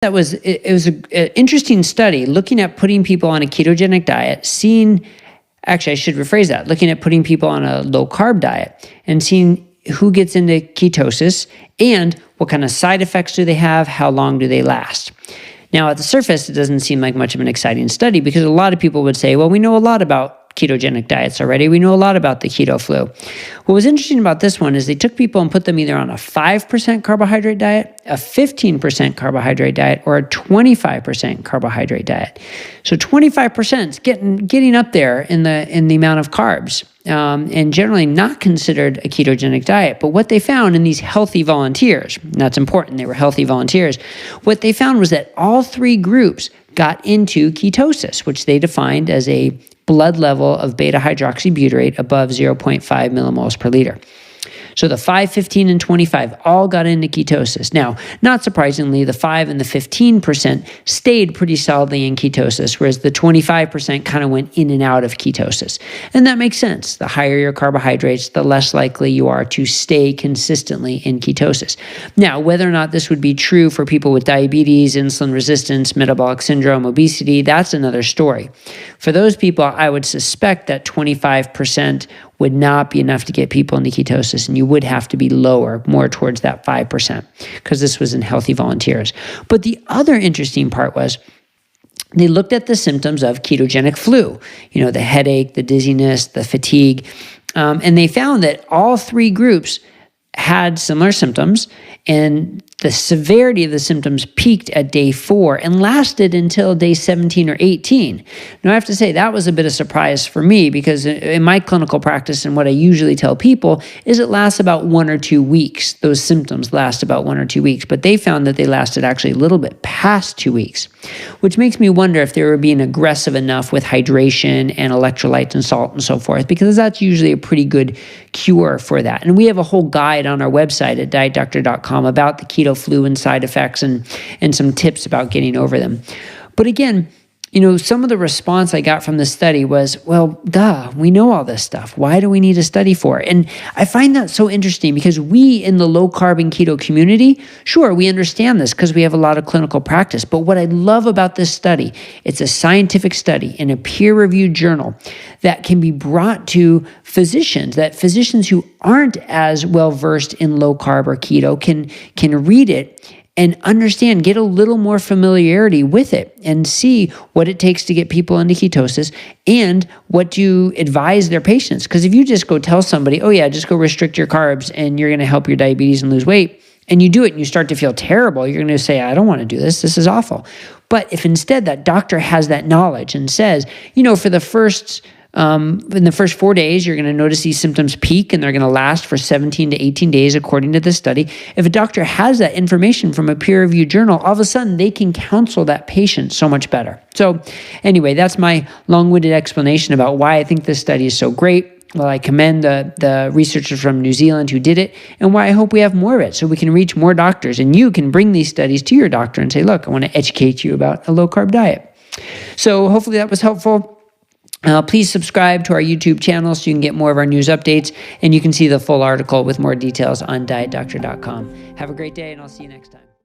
that was, it was an interesting study looking at putting people on a ketogenic diet, actually I should rephrase that, looking at putting people on a low carb diet and seeing who gets into ketosis and what kind of side effects do they have, how long do they last. Now, at the surface, it doesn't seem like much of an exciting study because a lot of people would say, well, we know a lot about ketogenic diets already. We know a lot about the keto flu. What was interesting about this one is they took people and put them either on a 5% carbohydrate diet, a 15% carbohydrate diet, or a 25% carbohydrate diet. So 25% is getting up there in the amount of carbs, and generally not considered a ketogenic diet. But what they found in these healthy volunteers, and that's important, they were healthy volunteers, what they found was that all three groups got into ketosis, which they defined as a blood level of beta-hydroxybutyrate above 0.5 millimoles per liter. So the 5, 15, and 25 all got into ketosis. Now, not surprisingly, the 5 and the 15% stayed pretty solidly in ketosis, whereas the 25% kind of went in and out of ketosis. And that makes sense. The higher your carbohydrates, the less likely you are to stay consistently in ketosis. Now, whether or not this would be true for people with diabetes, insulin resistance, metabolic syndrome, obesity, that's another story. For those people, I would suspect that 25% would not be enough to get people into ketosis, and you would have to be lower, more towards that 5%, because this was in healthy volunteers. But the other interesting part was they looked at the symptoms of ketogenic flu, the headache, the dizziness, the fatigue, and they found that all three groups had similar symptoms, and the severity of the symptoms peaked at day 4 and lasted until day 17 or 18. Now, I have to say that was a bit of a surprise for me because in my clinical practice and what I usually tell people is it lasts about 1 or 2 weeks. Those symptoms last about 1 or 2 weeks, but they found that they lasted actually a little bit past 2 weeks, which makes me wonder if they were being aggressive enough with hydration and electrolytes and salt and so forth, because that's usually a pretty good cure for that. And we have a whole guide on our website at dietdoctor.com about the keto flu and side effects and some tips about getting over them. But again, some of the response I got from the study was, well, duh, we know all this stuff. Why do we need a study for it? And I find that so interesting because we in the low carb and keto community, sure, we understand this because we have a lot of clinical practice. But what I love about this study, it's a scientific study in a peer-reviewed journal that can be brought to physicians, that physicians who aren't as well versed in low carb or keto can read it and understand, get a little more familiarity with it and see what it takes to get people into ketosis and what to advise their patients. Because if you just go tell somebody, oh yeah, just go restrict your carbs and you're going to help your diabetes and lose weight, and you do it and you start to feel terrible, you're going to say, I don't want to do this. This is awful. But if instead that doctor has that knowledge and says, for the first in the first 4 days, you're going to notice these symptoms peak and they're going to last for 17 to 18 days, according to this study. If a doctor has that information from a peer-reviewed journal, all of a sudden they can counsel that patient so much better. So anyway, that's my long-winded explanation about why I think this study is so great. Well, I commend the researchers from New Zealand who did it, and why I hope we have more of it so we can reach more doctors. And you can bring these studies to your doctor and say, look, I want to educate you about a low-carb diet. So hopefully that was helpful. Please subscribe to our YouTube channel so you can get more of our news updates, and you can see the full article with more details on dietdoctor.com. Have a great day, and I'll see you next time.